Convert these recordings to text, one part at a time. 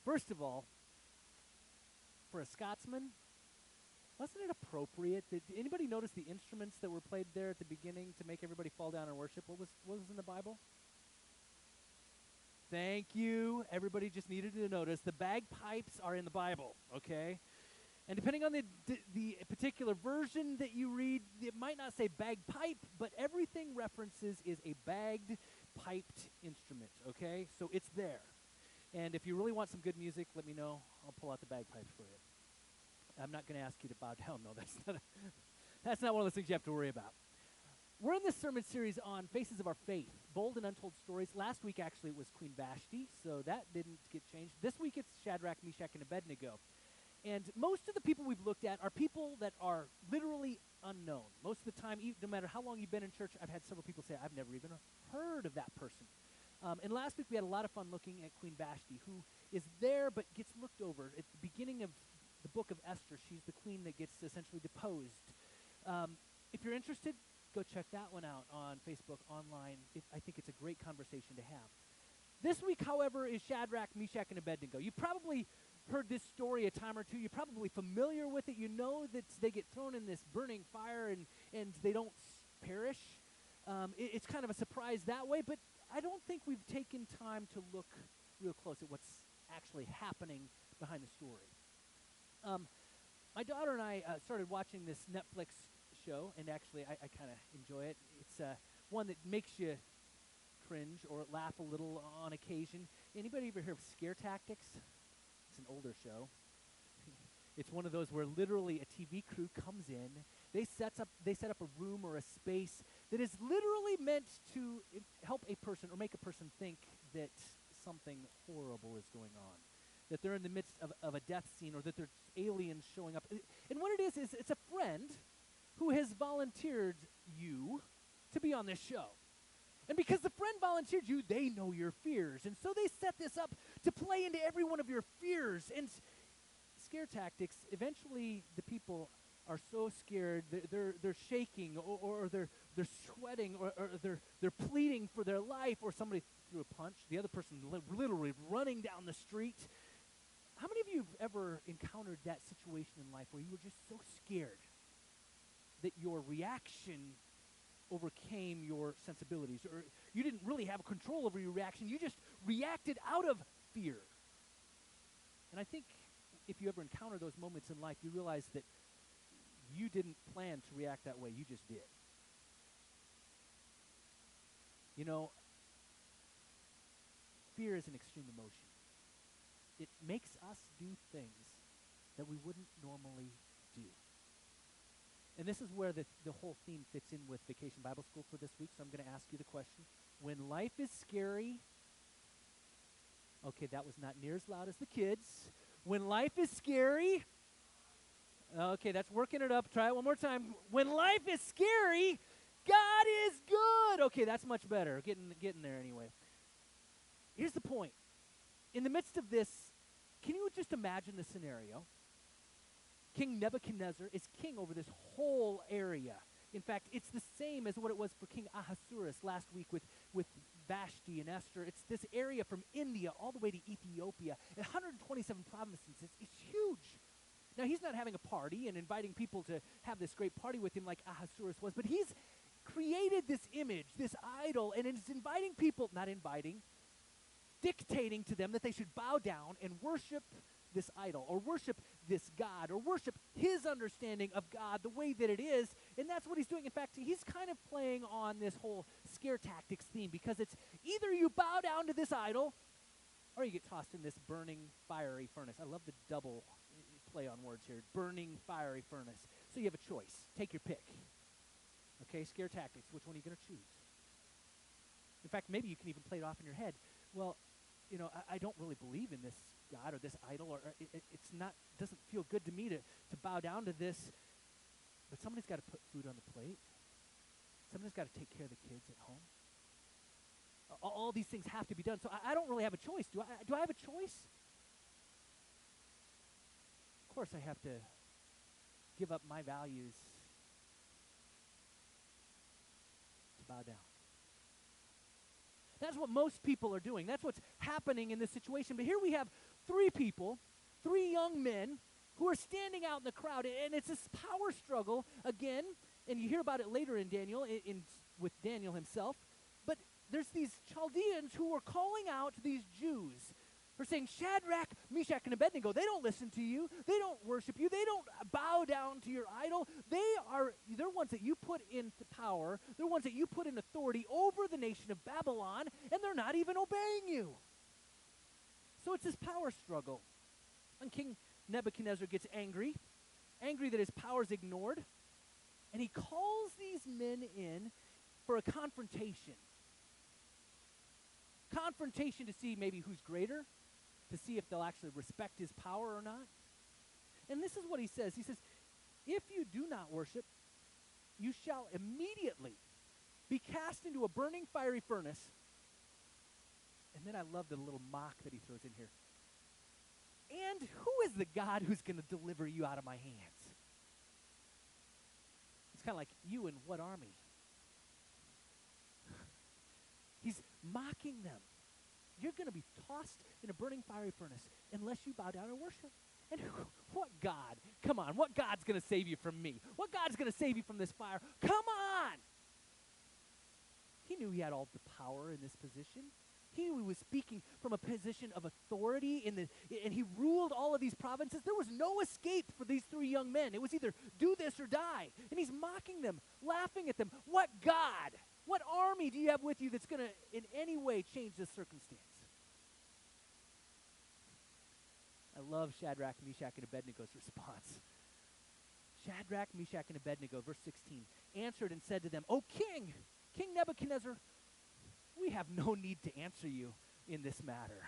First of all, for a Scotsman, wasn't it appropriate? Did anybody notice the instruments that were played there at the beginning to make everybody fall down and worship? What was in the Bible? Thank you. Everybody just needed to notice the bagpipes are in the Bible, okay? And depending on the particular version that you read, it might not say bagpipe, but everything references is a bagged, piped instrument, okay? So it's there. And if you really want some good music, let me know. I'll pull out the bagpipes for you. I'm not going to ask you to bow down, though. That's not one of those things you have to worry about. We're in this sermon series on Faces of Our Faith, Bold and Untold Stories. Last week, actually, it was Queen Vashti, so that didn't get changed. This week, it's Shadrack, Meshack, and Abindigo. And most of the people we've looked at are people that are literally unknown. Most of the time, no matter how long you've been in church, I've had several people say, I've never even heard of that person. And last week, we had a lot of fun looking at Queen Vashti, who is there but gets looked over. At the beginning of the book of Esther, she's the queen that gets essentially deposed. If you're interested, go check that one out on Facebook, online. I think it's a great conversation to have. This week, however, is Shadrach, Meshack, and Abindigo. You probably heard this story a time or two. You're probably familiar with it. You know that they get thrown in this burning fire and they don't perish. It's kind of a surprise that way, but I don't think we've taken time to look real close at what's actually happening behind the story. My daughter and I started watching this Netflix show, and actually I kind of enjoy it. It's one that makes you cringe or laugh a little on occasion. Anybody ever hear of Scare Tactics? It's an older show. It's one of those where literally a TV crew comes in. They set up a room or a space that is literally meant to help a person or make a person think that something horrible is going on, that they're in the midst of a death scene, or that there's aliens showing up. And what it is it's a friend who has volunteered you to be on this show. And because the friend volunteered you, they know your fears. And so they set this up to play into every one of your fears. And Scare Tactics, eventually the people are so scared, they're shaking, or they're sweating, or they're pleading for their life, or somebody threw a punch, the other person literally running down the street. How many of you have ever encountered that situation in life where you were just so scared that your reaction overcame your sensibilities, or you didn't really have control over your reaction, you just reacted out of fear? And I think if you ever encounter those moments in life, you realize that you didn't plan to react that way, you just did. You know, fear is an extreme emotion. It makes us do things that we wouldn't normally do. And this is where the whole theme fits in with Vacation Bible School for this week, so I'm going to ask you the question. When life is scary, okay, that was not near as loud as the kids. When life is scary, okay, that's working it up. Try it one more time. When life is scary, God is good. Okay, that's much better. Getting there anyway. Here's the point. In the midst of this, can you just imagine the scenario? King Nebuchadnezzar is king over this whole area. In fact, it's the same as what it was for King Ahasuerus last week with Vashti and Esther. It's this area from India all the way to Ethiopia. 127 provinces. It's huge. Now, he's not having a party and inviting people to have this great party with him like Ahasuerus was, but he's created this image, this idol, and is inviting people, dictating to them that they should bow down and worship this idol, or worship this God, or worship his understanding of God the way that it is, and that's what he's doing. In fact, he's kind of playing on this whole Scare Tactics theme, because it's either you bow down to this idol, or you get tossed in this burning, fiery furnace. I love the double play on words here, burning, fiery furnace. So you have a choice. Take your pick. Okay, Scare Tactics, which one are you going to choose? In fact, maybe you can even play it off in your head. Well, you know, I don't really believe in this God or this idol, or it's not, doesn't feel good to me to bow down to this, but somebody's got to put food on the plate. Somebody's got to take care of the kids at home. All these things have to be done, so I don't really have a choice. Do I have a choice? Of course I have to give up my values to bow down. That's what most people are doing. That's what's happening in this situation. But here we have three people, three young men, who are standing out in the crowd, and it's this power struggle again, and you hear about it later in Daniel, with Daniel himself, but there's these Chaldeans who are calling out these Jews. They're saying, Shadrach, Meshack, and Abindigo, they don't listen to you. They don't worship you. They don't bow down to your idol. They're ones that you put into power. They're ones that you put in authority over the nation of Babylon, and they're not even obeying you. So it's this power struggle. And King Nebuchadnezzar gets angry that his power is ignored, and he calls these men in for a confrontation. Confrontation to see maybe who's greater, to see if they'll actually respect his power or not. And this is what he says. He says, if you do not worship, you shall immediately be cast into a burning fiery furnace. And then I love the little mock that he throws in here. And who is the God who's going to deliver you out of my hands? It's kind of like, you and what army? He's mocking them. You're going to be tossed in a burning fiery furnace unless you bow down and worship. And what God? Come on, what God's going to save you from me? What God's going to save you from this fire? Come on! He knew he had all the power in this position. He knew he was speaking from a position of authority, and he ruled all of these provinces. There was no escape for these three young men. It was either do this or die. And he's mocking them, laughing at them. What God? What army do you have with you that's going to in any way change this circumstance? I love Shadrach, Meshack, and Abednego's response. Shadrach, Meshack, and Abednego, verse 16, answered and said to them, O king, King Nebuchadnezzar, we have no need to answer you in this matter.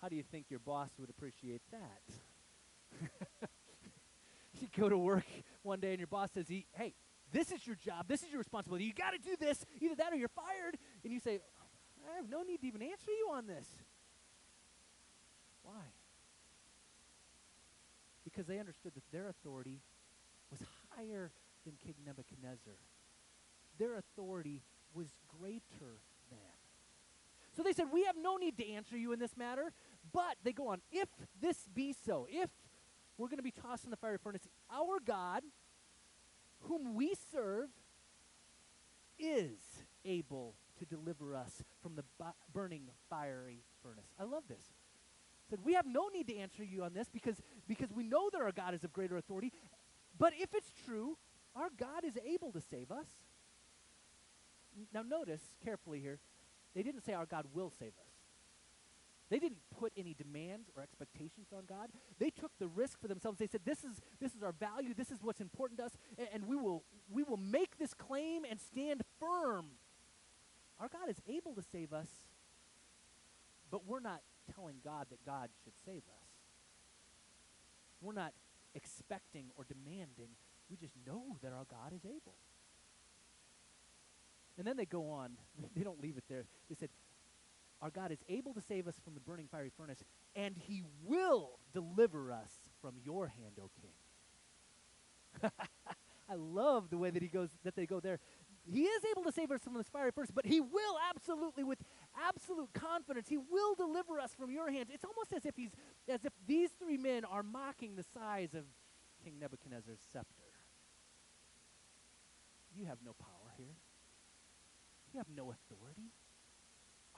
How do you think your boss would appreciate that? You go to work one day and your boss says, hey, this is your job. This is your responsibility. You got to do this. Either that or you're fired. And you say, I have no need to even answer you on this. Why? Because they understood that their authority was higher than King Nebuchadnezzar. Their authority was greater than. So they said, we have no need to answer you in this matter. But they go on, if this be so, if we're going to be tossed in the fiery furnace, our God, whom we serve, is able to deliver us from the burning fiery furnace. I love this. Said, we have no need to answer you on this because we know that our God is of greater authority. But if it's true, our God is able to save us. Now notice carefully here, they didn't say our God will save us. They didn't put any demands or expectations on God. They took the risk for themselves. They said, this is our value, this is what's important to us, and we will make this claim and stand firm. Our God is able to save us, but we're not telling God that God should save us. We're not expecting or demanding. We just know that our God is able. And then they go on. They don't leave it there. They said, our God is able to save us from the burning fiery furnace, and he will deliver us from your hand, O king. I love the way that they go there. He is able to save us from this fiery furnace, but he will absolutely, with absolute confidence, he will deliver us from your hands. It's almost as if these three men are mocking the size of King Nebuchadnezzar's scepter. You have no power here. You have no authority.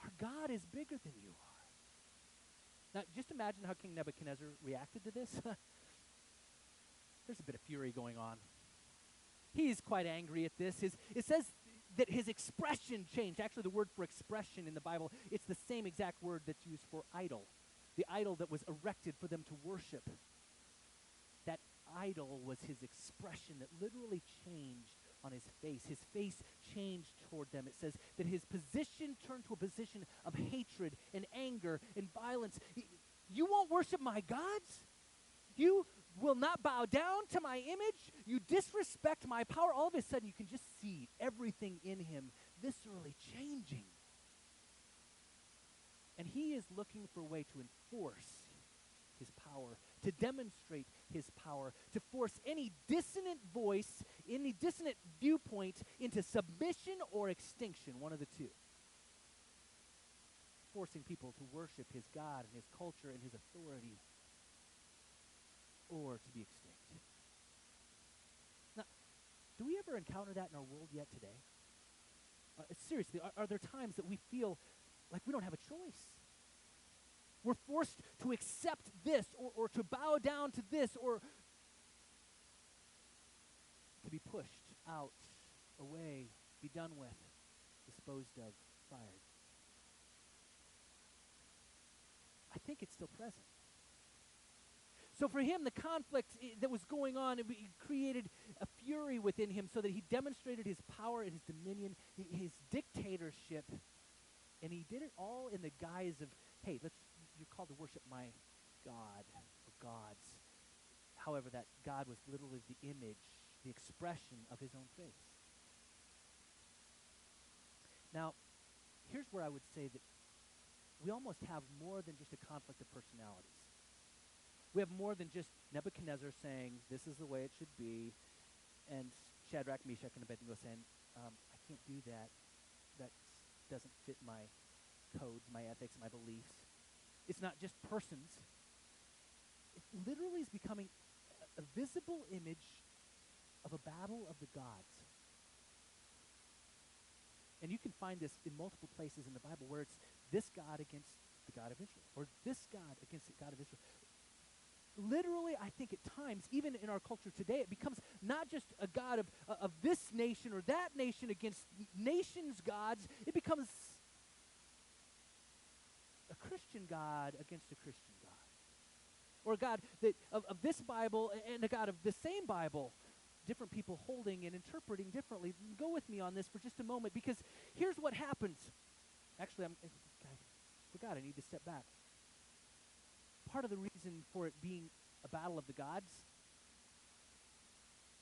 Our God is bigger than you are. Now, just imagine how King Nebuchadnezzar reacted to this. There's a bit of fury going on. He's quite angry at this. It says that his expression changed. Actually, the word for expression in the Bible, it's the same exact word that's used for idol. The idol that was erected for them to worship. That idol was his expression that literally changed on his face. His face changed toward them. It says that his position turned to a position of hatred and anger and violence. You won't worship my gods? You will not bow down to my image? You disrespect my power? All of a sudden, you can just see everything in him viscerally changing. And he is looking for a way to enforce his power, to demonstrate his power, to force any dissonant voice, any dissonant viewpoint into submission or extinction, one of the two. Forcing people to worship his God and his culture and his authority, or to be extinct. Now, do we ever encounter that in our world yet today? Seriously, are there times that we feel like we don't have a choice? We're forced to accept this, or to bow down to this, or to be pushed out, away, be done with, disposed of, fired. I think it's still present. So for him, the conflict that was going on, it created a fury within him so that he demonstrated his power and his dominion, his dictatorship, and he did it all in the guise of, hey, you're called to worship my God or gods. However, that God was literally the image, the expression of his own face. Now, here's where I would say that we almost have more than just a conflict of personalities. We have more than just Nebuchadnezzar saying, this is the way it should be, and Shadrack, Meshack, and Abindigo saying, I can't do that. That doesn't fit my codes, my ethics, my beliefs. It's not just persons. It literally is becoming a visible image of a battle of the gods. And you can find this in multiple places in the Bible where it's this God against the God of Israel, or this God against the God of Israel. Literally, I think at times, even in our culture today, it becomes not just a God of this nation or that nation against nations' gods. It becomes a Christian God against a Christian God. Or a God that of this Bible and a God of the same Bible. Different people holding and interpreting differently. Go with me on this for just a moment, because here's what happens. Actually, I forgot, I need to step back. Part of the reason for it being a battle of the gods,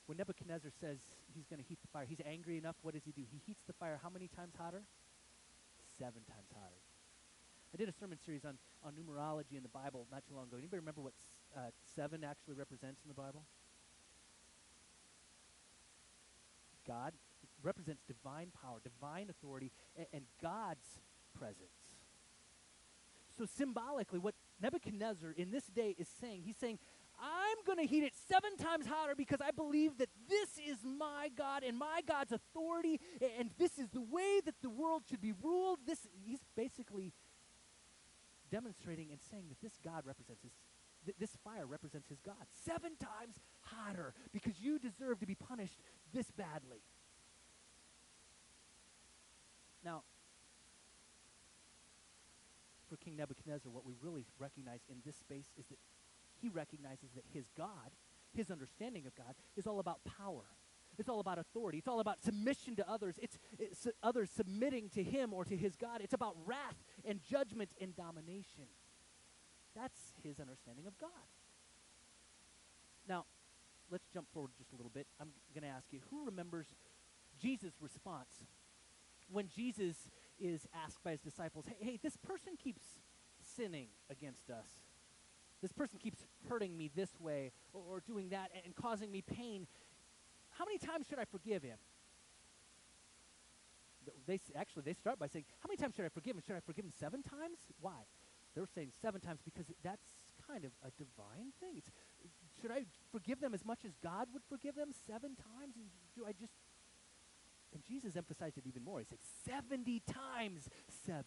when Nebuchadnezzar says he's going to heat the fire, he's angry enough, what does he do? He heats the fire how many times hotter? 7 times hotter. I did a sermon series on numerology in the Bible not too long ago. Anybody remember what 7 actually represents in the Bible? God represents divine power, divine authority, and God's presence. So symbolically, what Nebuchadnezzar in this day is saying, he's saying, I'm going to heat it 7 times hotter because I believe that this is my God and my God's authority, and this is the way that the world should be ruled. He's basically demonstrating and saying that this God represents this fire represents his God. 7 times hotter because you deserve to be punished this badly. Now, for King Nebuchadnezzar, what we really recognize in this space is that he recognizes that his God, his understanding of God, is all about power. It's all about authority. It's all about submission to others. It's others submitting to him or to his God. It's about wrath and judgment and domination. That's his understanding of God. Now, let's jump forward just a little bit. I'm going to ask you, who remembers Jesus' response when Jesus is asked by his disciples, hey, this person keeps sinning against us. This person keeps hurting me this way or doing that and causing me pain. How many times should I forgive him? They start by saying, how many times should I forgive him? Should I forgive him 7 times? Why? They're saying 7 times because that's kind of a divine thing. Should I forgive them as much as God would forgive them 7 times? And Jesus emphasized it even more. He said 70 times 7.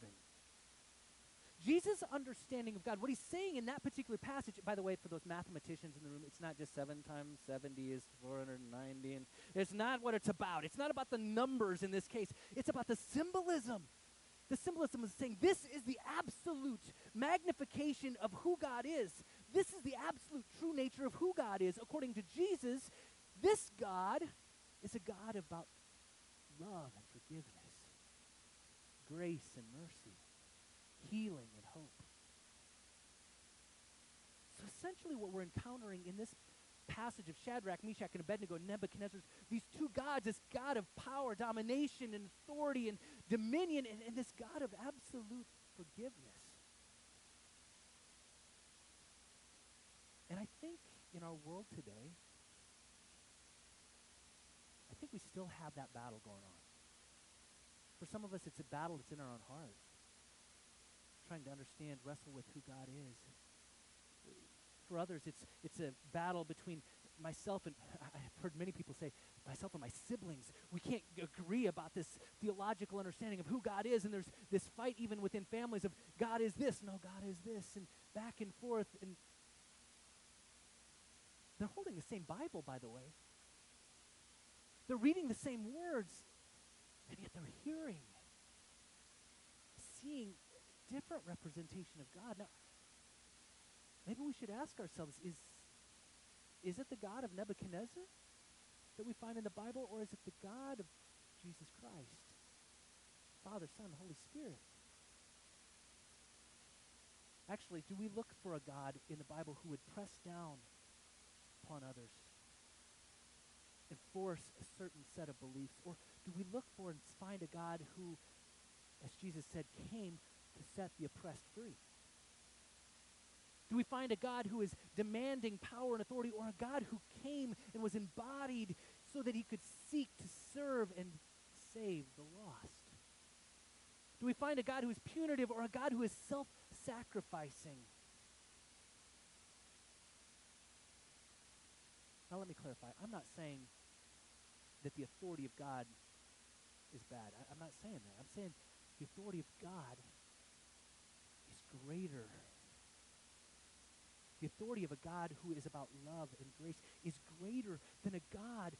Jesus' understanding of God, what he's saying in that particular passage, by the way, for those mathematicians in the room, it's not just 7 times 70 is 490, and it's not what it's about. It's not about the numbers in this case. It's about the symbolism. The symbolism is saying this is the absolute magnification of who God is. This is the absolute true nature of who God is. According to Jesus, this God is a God about love and forgiveness, grace and mercy, healing and hope. So essentially what we're encountering in this passage of Shadrach, Meshack, and Abindigo, Nebuchadnezzar, these 2 gods, this God of power, domination, and authority, and dominion, and this God of absolute forgiveness. in our world today, I think we still have that battle going on. For some of us, it's a battle that's in our own heart, trying to understand, wrestle with who God is. For others, it's a battle between myself and, I've heard many people say, myself and my siblings. We can't agree about this theological understanding of who God is, and there's this fight even within families of God is this, no, God is this, and back and forth. And they're holding the same Bible, by the way. They're reading the same words, and yet they're hearing, seeing different representation of God. Now, maybe we should ask ourselves, is it the God of Nebuchadnezzar that we find in the Bible, or is it the God of Jesus Christ, Father, Son, Holy Spirit? Actually, do we look for a God in the Bible who would press down upon others, enforce a certain set of beliefs, or do we look for and find a God who, as Jesus said, came to set the oppressed free? Do we find a God who is demanding power and authority, or a God who came and was embodied so that he could seek to serve and save the lost? Do we find a God who is punitive, or a God who is self-sacrificing? Now let me clarify. I'm not saying that the authority of God is bad. I'm not saying that. I'm saying the authority of God is greater. The authority of a God who is about love and grace is greater than a God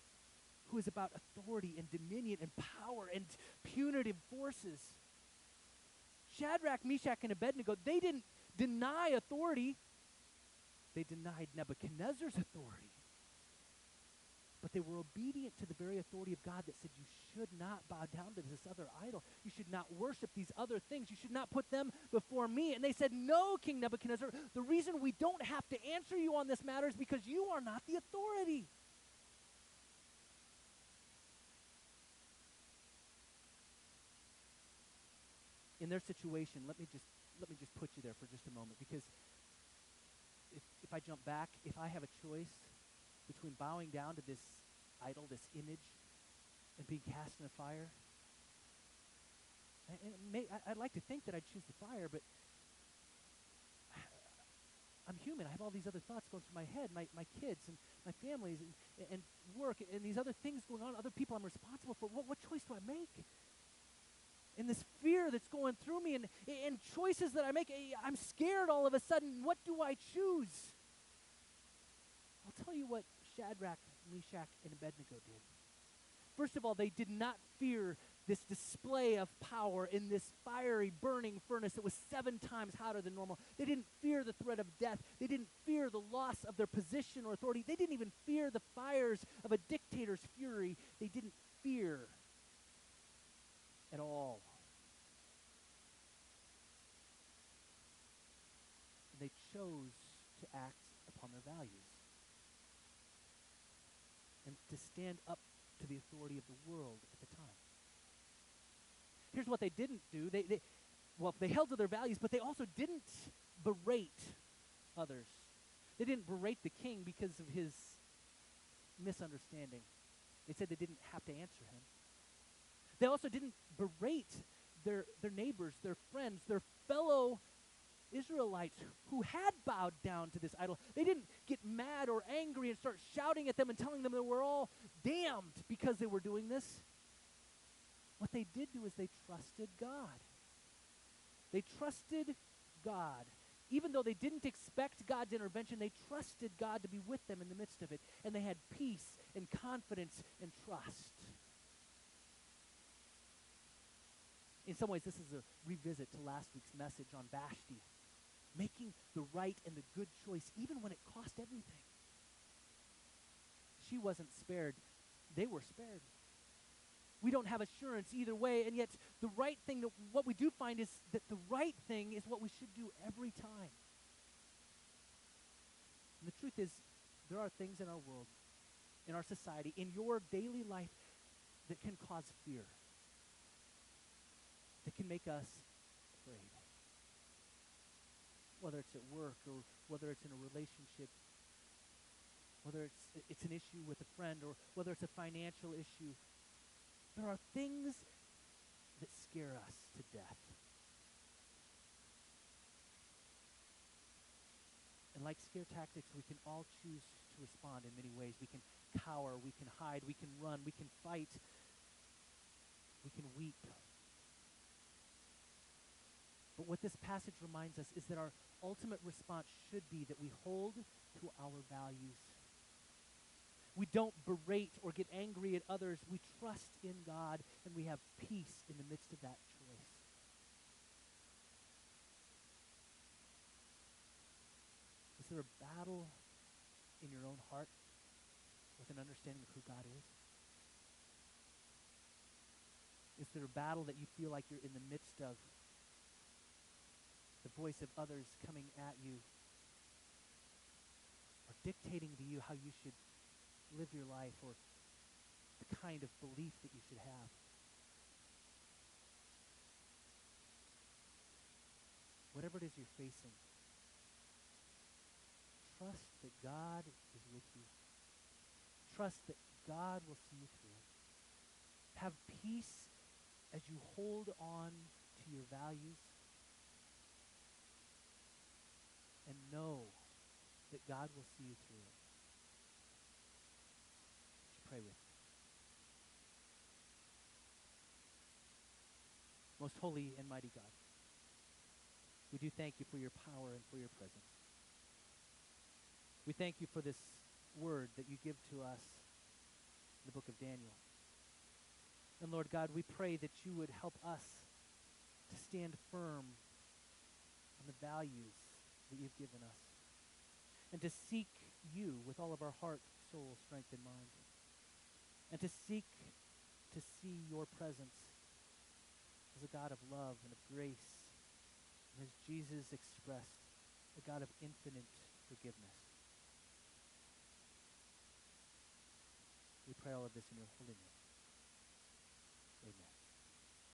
who is about authority and dominion and power and punitive forces. Shadrach, Meshack, and Abindigo, they didn't deny authority. They denied Nebuchadnezzar's authority. But they were obedient to the very authority of God that said you should not bow down to this other idol. You should not worship these other things. You should not put them before me. And they said, no, King Nebuchadnezzar, the reason we don't have to answer you on this matter is because you are not the authority. In their situation, let me just put you there for just a moment, because if I jump back, if I have a choice between bowing down to this idol, this image, and being cast in the fire, I'd like to think that I'd choose the fire, but I'm human. I have all these other thoughts going through my head, my kids and my families and work and these other things going on, other people I'm responsible for. What choice do I make? And this fear that's going through me and choices that I make, I'm scared all of a sudden. What do I choose? I'll tell you what Shadrach, Meshack, and Abindigo did. First of all, they did not fear this display of power in this fiery, burning furnace that was 7 times hotter than normal. They didn't fear the threat of death. They didn't fear the loss of their position or authority. They didn't even fear the fires of a dictator's fury. They didn't fear at all. And they chose to act upon their values and to stand up to the authority of the world at the time. Here's what they didn't do. They held to their values, but they also didn't berate others. They didn't berate the king because of his misunderstanding. They said they didn't have to answer him. They also didn't berate their neighbors, their friends, their fellow Israelites who had bowed down to this idol. They didn't get mad or angry and start shouting at them and telling them that we're all damned because they were doing this. What they did do is they trusted God. They trusted God. Even though they didn't expect God's intervention, they trusted God to be with them in the midst of it. And they had peace and confidence and trust. In some ways, this is a revisit to last week's message on Vashti. Making the right and the good choice, even when it cost everything. She wasn't spared. They were spared. We don't have assurance either way, and yet the right thing, what we do find is that the right thing is what we should do every time. And the truth is, there are things in our world, in our society, in your daily life that can cause fear, that can make us afraid. Whether it's at work or whether it's in a relationship whether it's an issue with a friend or whether it's a financial issue. There are things that scare us to death. And like scare tactics, we can all choose to respond in many ways. We can cower, we can hide, we can run, we can fight, we can weep. But what this passage reminds us is that our ultimate response should be that we hold to our values. We don't berate or get angry at others. We trust in God, and we have peace in the midst of that choice. Is there a battle in your own heart with an understanding of who God is? Is there a battle that you feel like you're in the midst of? The voice of others coming at you or dictating to you how you should live your life or the kind of belief that you should have. Whatever it is you're facing, trust that God is with you. Trust that God will see you through it. Have peace as you hold on to your values, and know that God will see you through it. Would you pray with me? Most holy and mighty God, we do thank you for your power and for your presence. We thank you for this word that you give to us in the book of Daniel. And Lord God, we pray that you would help us to stand firm on the values that you've given us, and to seek you with all of our heart, soul, strength, and mind, and to seek to see your presence as a God of love and of grace, and as Jesus expressed, a God of infinite forgiveness. We pray all of this in your holy name. Amen.